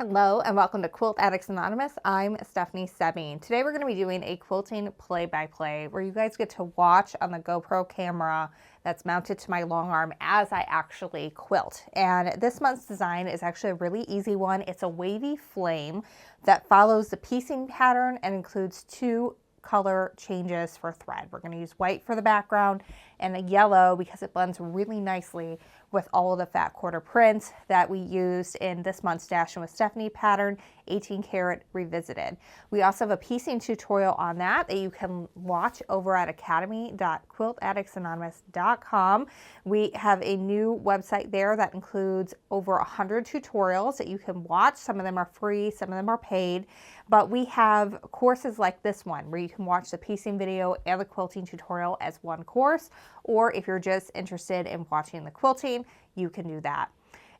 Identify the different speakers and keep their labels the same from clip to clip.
Speaker 1: Hello and welcome to Quilt Addicts Anonymous. I'm Stephanie Sebine. Today we're going to be doing a quilting play-by-play where you guys get to watch on the GoPro camera that's mounted to my long arm as I actually quilt. And this month's design is actually a really easy one. It's a wavy flame that follows the piecing pattern and includes two color changes for thread. We're going to use white for the background and a yellow because it blends really nicely with all of the fat quarter prints that we used in this month's Stashin with Stephanie pattern, 18 Carat Revisited. We also have a piecing tutorial on that you can watch over at academy.quiltaddictsanonymous.com. We have a new website there that includes over 100 tutorials that you can watch. Some of them are free, some of them are paid, but we have courses like this one where you can watch the piecing video and the quilting tutorial as one course, or if you're just interested in watching the quilting, you can do that.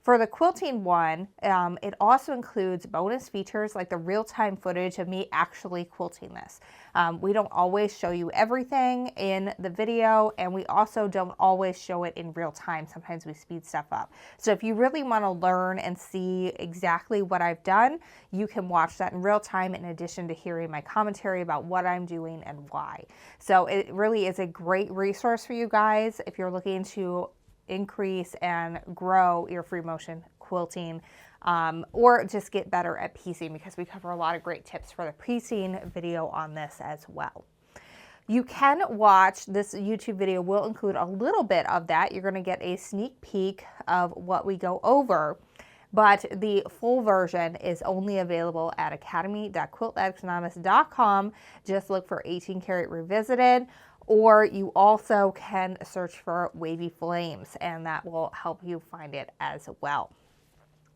Speaker 1: For the quilting one, it also includes bonus features like the real-time footage of me actually quilting this. We don't always show you everything in the video, and we also don't always show it in real time. Sometimes we speed stuff up. So if you really want to learn and see exactly what I've done, you can watch that in real time in addition to hearing my commentary about what I'm doing and why. So it really is a great resource for you guys if you're looking to increase and grow your free motion quilting, or just get better at piecing, because we cover a lot of great tips for the piecing video on this as well. You can watch this YouTube video, will include a little bit of that. You're going to get a sneak peek of what we go over, but the full version is only available at academy.quiltaddictsanonymous.com. Just look for 18 Carat Revisited, or you also can search for Wavy Flames, and that will help you find it as well.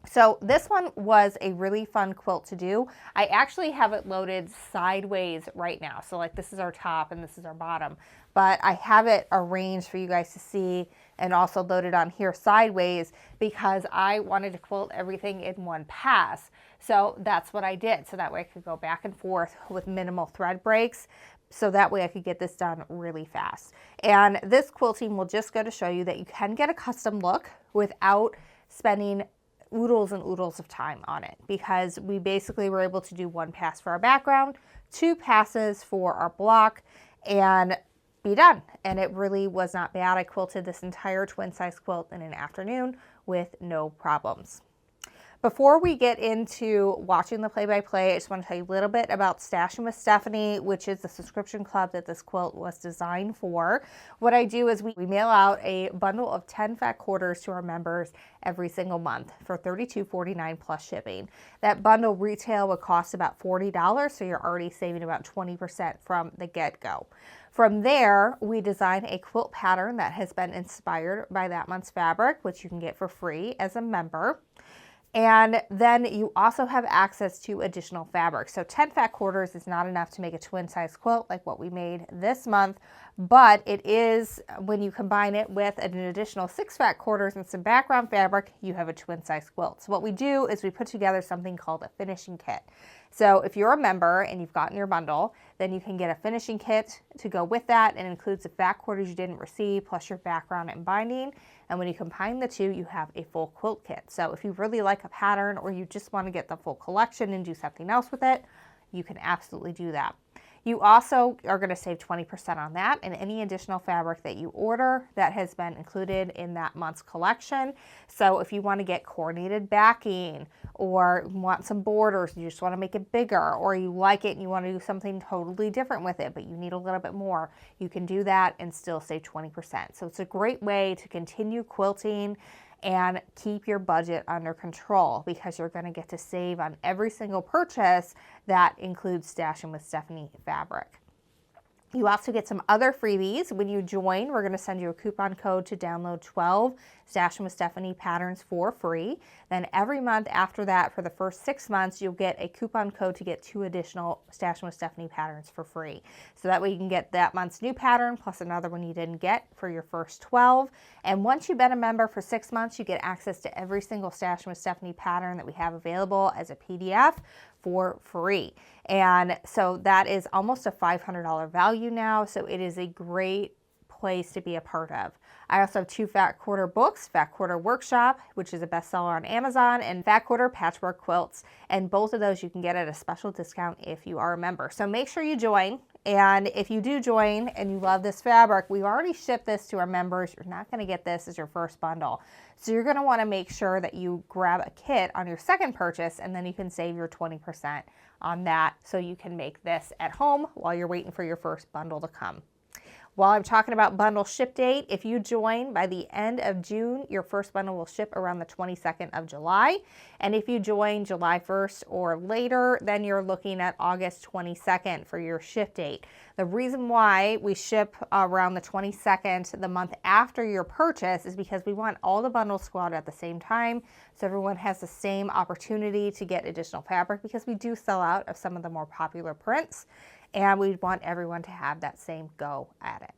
Speaker 1: So this one was a really fun quilt to do. I actually have it loaded sideways right now. So like this is our top and this is our bottom, but I have it arranged for you guys to see and also loaded on here sideways because I wanted to quilt everything in one pass. So that's what I did. So that way I could go back and forth with minimal thread breaks. So that way I could get this done really fast. And this quilting will just go to show you that you can get a custom look without spending oodles and oodles of time on it, because we basically were able to do one pass for our background, two passes for our block, and be done. And it really was not bad. I quilted this entire twin size quilt in an afternoon with no problems. Before we get into watching the play-by-play, I just want to tell you a little bit about Stashin with Stephanie, which is the subscription club that this quilt was designed for. What I do is we mail out a bundle of 10 fat quarters to our members every single month for $32.49 plus shipping. That bundle retail would cost about $40, so you're already saving about 20% from the get-go. From there, we design a quilt pattern that has been inspired by that month's fabric, which you can get for free as a member. And then you also have access to additional fabric. So 10 fat quarters is not enough to make a twin size quilt like what we made this month, but it is, when you combine it with an additional 6 fat quarters and some background fabric, you have a twin size quilt. So what we do is we put together something called a finishing kit. So if you're a member and you've gotten your bundle, then you can get a finishing kit to go with that, and includes the fat quarters you didn't receive plus your background and binding. And when you combine the two, you have a full quilt kit. So if you really like a pattern, or you just want to get the full collection and do something else with it, you can absolutely do that. You also are going to save 20% on that and any additional fabric that you order that has been included in that month's collection. So if you want to get coordinated backing, or want some borders, you just want to make it bigger, or you like it and you want to do something totally different with it, but you need a little bit more, you can do that and still save 20%. So it's a great way to continue quilting and keep your budget under control, because you're going to get to save on every single purchase that includes Stashin with Stephanie fabric. You also get some other freebies. When you join, we're going to send you a coupon code to download 12 Stashin with Stephanie patterns for free. Then every month after that, for the first 6 months, you'll get a coupon code to get 2 additional Stashin with Stephanie patterns for free. So that way you can get that month's new pattern plus another one you didn't get for your first 12. And once you've been a member for 6 months, you get access to every single Stashin with Stephanie pattern that we have available as a PDF for free. And so that is almost a $500 value now. So it is a great place to be a part of. I also have 2 Fat Quarter books, Fat Quarter Workshop, which is a bestseller on Amazon, and Fat Quarter Patchwork Quilts. And both of those you can get at a special discount if you are a member. So make sure you join. And if you do join and you love this fabric, we've already shipped this to our members. You're not going to get this as your first bundle. So you're going to want to make sure that you grab a kit on your second purchase, and then you can save your 20% on that so you can make this at home while you're waiting for your first bundle to come. While I'm talking about bundle ship date, if you join by the end of June, your first bundle will ship around the 22nd of July. And if you join July 1st or later, then you're looking at August 22nd for your ship date. The reason why we ship around the 22nd, the month after your purchase, is because we want all the bundles to go out at the same time, so everyone has the same opportunity to get additional fabric, because we do sell out of some of the more popular prints. And we want everyone to have that same go at it.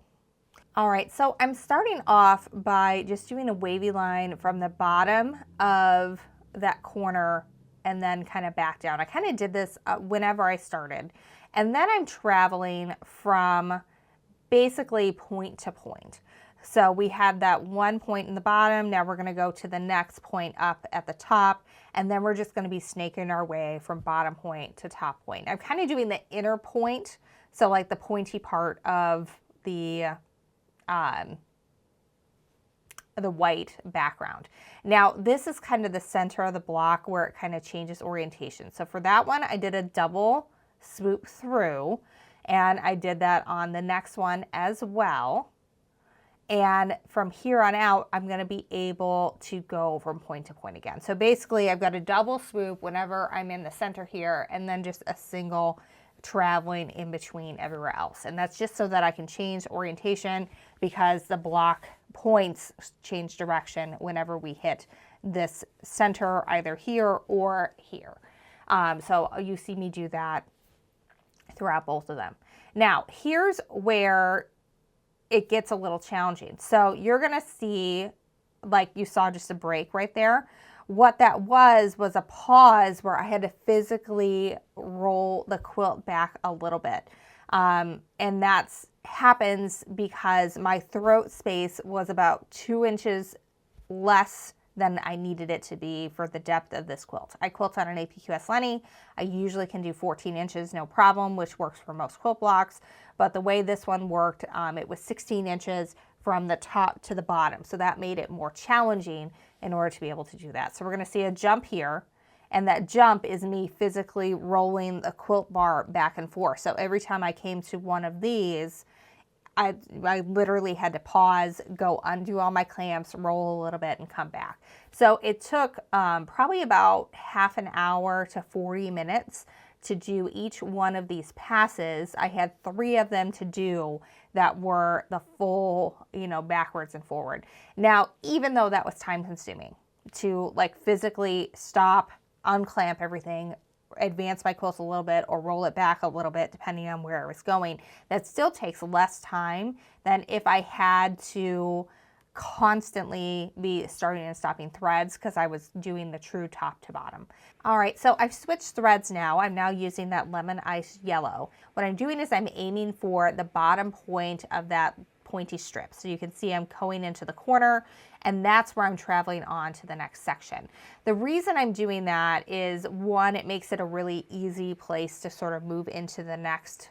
Speaker 1: All right, so I'm starting off by just doing a wavy line from the bottom of that corner and then kind of back down. I kind of did this whenever I started. And then I'm traveling from basically point to point. So we had that one point in the bottom. Now we're going to go to the next point up at the top, and then we're just going to be snaking our way from bottom point to top point. I'm kind of doing the inner point, so like the pointy part of the white background. Now this is kind of the center of the block where it kind of changes orientation. So for that one, I did a double swoop through, and I did that on the next one as well. And from here on out, I'm going to be able to go from point to point again. So basically, I've got a double swoop whenever I'm in the center here, and then just a single traveling in between everywhere else. And that's just so that I can change orientation, because the block points change direction whenever we hit this center, either here or here. So you see me do that throughout both of them. Now, here's where it gets a little challenging. So you're going to see, like you saw just a break right there. What that was a pause where I had to physically roll the quilt back a little bit. And that's happens because my throat space was about 2 inches less than I needed it to be for the depth of this quilt. I quilt on an APQS Lenny. I usually can do 14 inches, no problem, which works for most quilt blocks. But the way this one worked, it was 16 inches from the top to the bottom. So that made it more challenging in order to be able to do that. So we're gonna see a jump here, and that jump is me physically rolling the quilt bar back and forth. So every time I came to one of these, I literally had to pause, go undo all my clamps, roll a little bit, and come back. So it took probably about half an hour to 40 minutes to do each one of these passes. I had 3 of them to do that were the full, backwards and forward. Now, even though that was time consuming to like physically stop, unclamp everything, advance my quilt a little bit or roll it back a little bit depending on where I was going, that still takes less time than if I had to constantly be starting and stopping threads, because I was doing the true top to bottom. All right, so I've switched threads now. I'm now using that lemon ice yellow. What I'm doing is I'm aiming for the bottom point of that pointy strip. So you can see I'm going into the corner, and that's where I'm traveling on to the next section. The reason I'm doing that is, one, it makes it a really easy place to sort of move into the next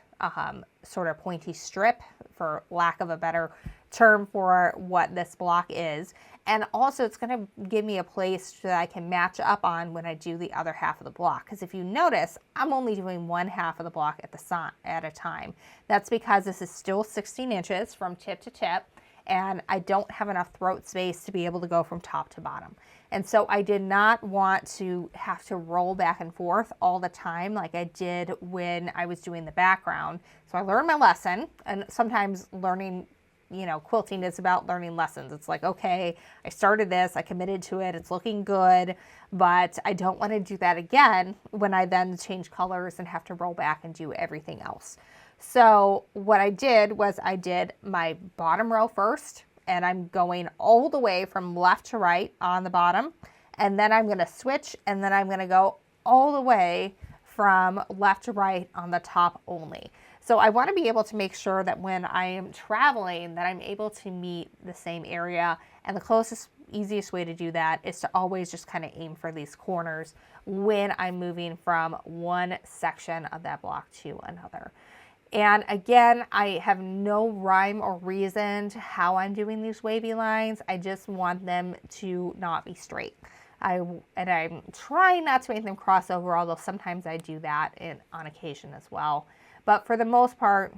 Speaker 1: sort of pointy strip, for lack of a better term for what this block is. And also it's going to give me a place that I can match up on when I do the other half of the block. Because if you notice, I'm only doing one half of the block at a time. That's because this is still 16 inches from tip to tip, and I don't have enough throat space to be able to go from top to bottom. And so I did not want to have to roll back and forth all the time like I did when I was doing the background. So I learned my lesson, and sometimes learning, quilting is about learning lessons. It's like, okay, I started this, I committed to it, it's looking good, but I don't want to do that again when I then change colors and have to roll back and do everything else. So what I did was I did my bottom row first, and I'm going all the way from left to right on the bottom, and then I'm going to switch, and then I'm going to go all the way from left to right on the top only. So I want to be able to make sure that when I am traveling that I'm able to meet the same area, and the closest, easiest way to do that is to always just kind of aim for these corners when I'm moving from one section of that block to another. And again, I have no rhyme or reason to how I'm doing these wavy lines. I just want them to not be straight. I'm trying not to make them cross over, although sometimes I do that on occasion as well. But for the most part,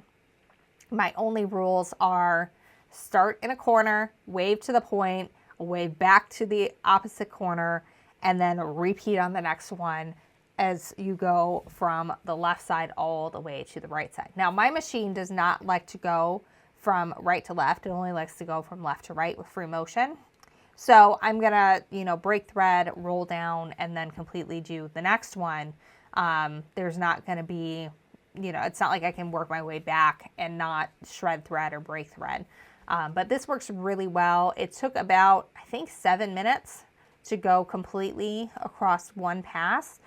Speaker 1: my only rules are start in a corner, wave to the point, wave back to the opposite corner, and then repeat on the next one as you go from the left side all the way to the right side. Now, my machine does not like to go from right to left. It only likes to go from left to right with free motion. So I'm gonna, break thread, roll down, and then completely do the next one. There's not gonna be, it's not like I can work my way back and not shred thread or break thread. But this works really well. It took about, I think, 7 minutes to go completely across one pass,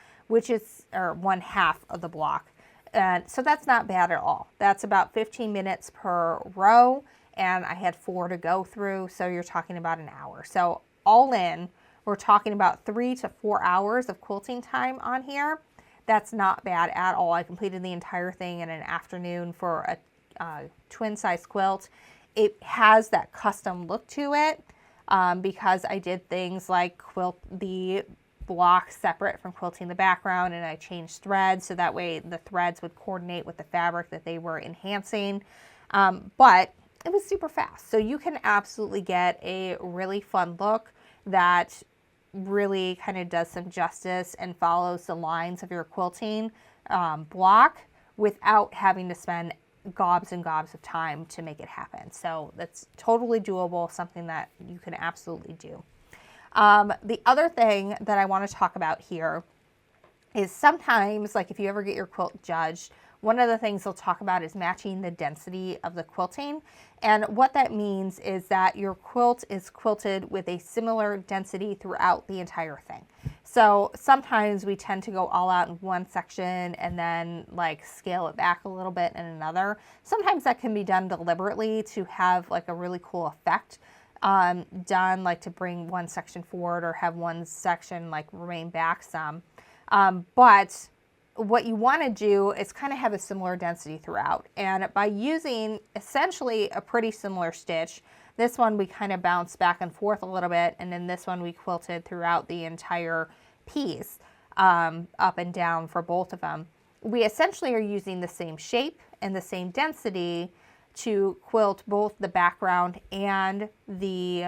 Speaker 1: or one half of the block. And so that's not bad at all. That's about 15 minutes per row, and I had 4 to go through, so you're talking about an hour. So all in, we're talking about 3 to 4 hours of quilting time on here. That's not bad at all. I completed the entire thing in an afternoon for a twin size quilt. It has that custom look to it because I did things like quilt the block separate from quilting the background, and I changed threads so that way the threads would coordinate with the fabric that they were enhancing. But it was super fast. So you can absolutely get a really fun look that really kind of does some justice and follows the lines of your quilting block without having to spend gobs and gobs of time to make it happen. So that's totally doable, something that you can absolutely do. The other thing that I want to talk about here is sometimes, like if you ever get your quilt judged, one of the things they'll talk about is matching the density of the quilting. And what that means is that your quilt is quilted with a similar density throughout the entire thing. So sometimes we tend to go all out in one section and then like scale it back a little bit in another. Sometimes that can be done deliberately to have like a really cool effect done, like to bring one section forward or have one section like remain back some. But what you want to do is kind of have a similar density throughout. And by using essentially a pretty similar stitch, this one we kind of bounced back and forth a little bit, and then this one we quilted throughout the entire piece, up and down for both of them. We essentially are using the same shape and the same density to quilt both the background and the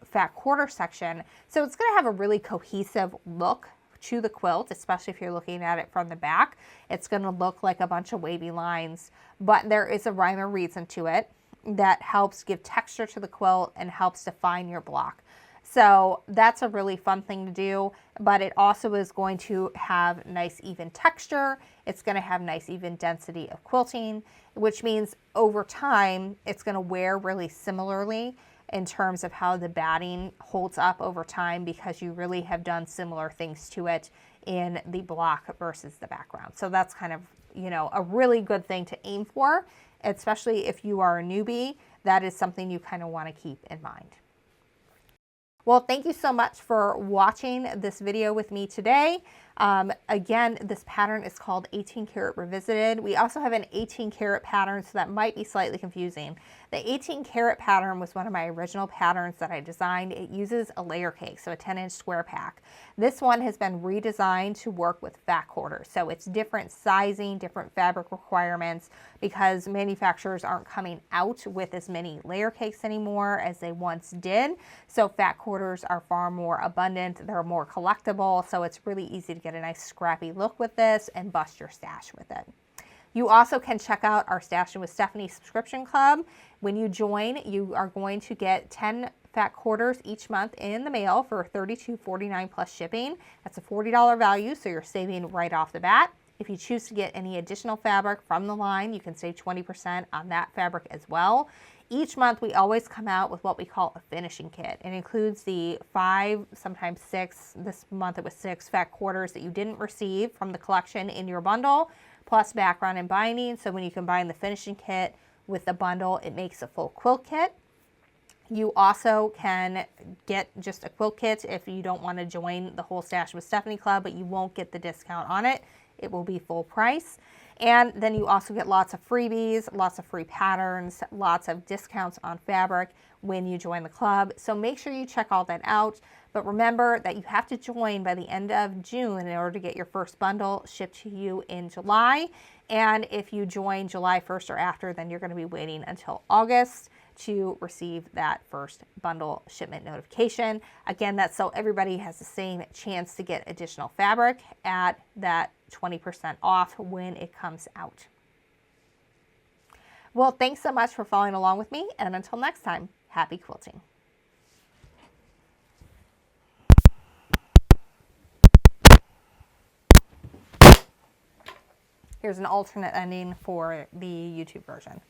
Speaker 1: fat quarter section. So it's going to have a really cohesive look to the quilt, especially if you're looking at it from the back. It's going to look like a bunch of wavy lines, but there is a rhyme or reason to it that helps give texture to the quilt and helps define your block. So that's a really fun thing to do, but it also is going to have nice even texture. It's going to have nice even density of quilting, which means over time it's going to wear really similarly in terms of how the batting holds up over time, because you really have done similar things to it in the block versus the background. So that's kind of, a really good thing to aim for, especially if you are a newbie. That is something you kind of want to keep in mind. Well, thank you so much for watching this video with me today. Again, this pattern is called 18 Carat Revisited. We also have an 18 Carat pattern, so that might be slightly confusing. The 18 Carat pattern was one of my original patterns that I designed. It uses a layer cake, so a 10-inch square pack. This one has been redesigned to work with fat quarters, so it's different sizing, different fabric requirements, because manufacturers aren't coming out with as many layer cakes anymore as they once did. So fat quarters are far more abundant, they're more collectible, so it's really easy to get a nice scrappy look with this and bust your stash with it. You also can check out our Stashin with Stephanie subscription club. When you join, you are going to get 10 fat quarters each month in the mail for $32.49 plus shipping. That's a $40 value, so you're saving right off the bat. If you choose to get any additional fabric from the line, you can save 20% on that fabric as well. Each month, we always come out with what we call a finishing kit. It includes the 5, sometimes 6, this month it was 6 fat quarters that you didn't receive from the collection in your bundle, plus background and binding. So when you combine the finishing kit with the bundle, it makes a full quilt kit. You also can get just a quilt kit if you don't want to join the whole Stash with Stephanie Club, but you won't get the discount on it. It will be full price. And then you also get lots of freebies, lots of free patterns, lots of discounts on fabric when you join the club. So make sure you check all that out. But remember that you have to join by the end of June in order to get your first bundle shipped to you in July. And if you join July 1st or after, then you're going to be waiting until August to receive that first bundle shipment notification. Again, that's so everybody has the same chance to get additional fabric at that 20% off when it comes out. Well, thanks so much for following along with me, and until next time, happy quilting. Here's an alternate ending for the YouTube version.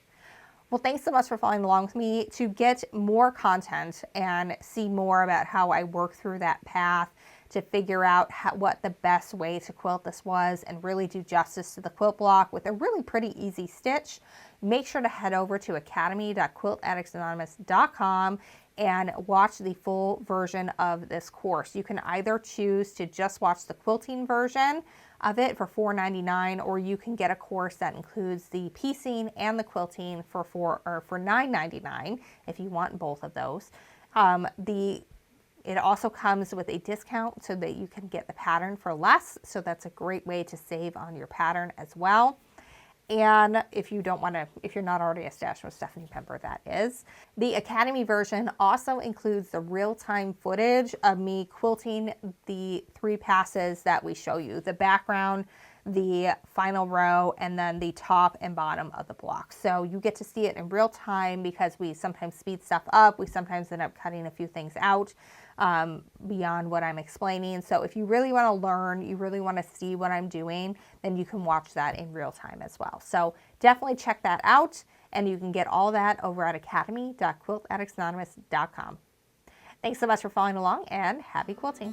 Speaker 1: Well, thanks so much for following along with me. To get more content and see more about how I work through that path to figure out what the best way to quilt this was and really do justice to the quilt block with a really pretty easy stitch, make sure to head over to academy.quiltaddictsanonymous.com and watch the full version of this course. You can either choose to just watch the quilting version of it for $4.99, or you can get a course that includes the piecing and the quilting for $9.99 if you want both of those. It also comes with a discount so that you can get the pattern for less. So that's a great way to save on your pattern as well. And if you don't want to, if you're not already a Stash with Stephanie Pember, that is. The Academy version also includes the real-time footage of me quilting the 3 passes that we show you: the background, the final row, and then the top and bottom of the block. So you get to see it in real time because we sometimes speed stuff up. We sometimes end up cutting a few things out beyond what I'm explaining. So if you really want to learn, you really want to see what I'm doing, then you can watch that in real time as well. So definitely check that out, and you can get all that over at academy.quiltaddictsanonymous.com. Thanks so much for following along, and happy quilting.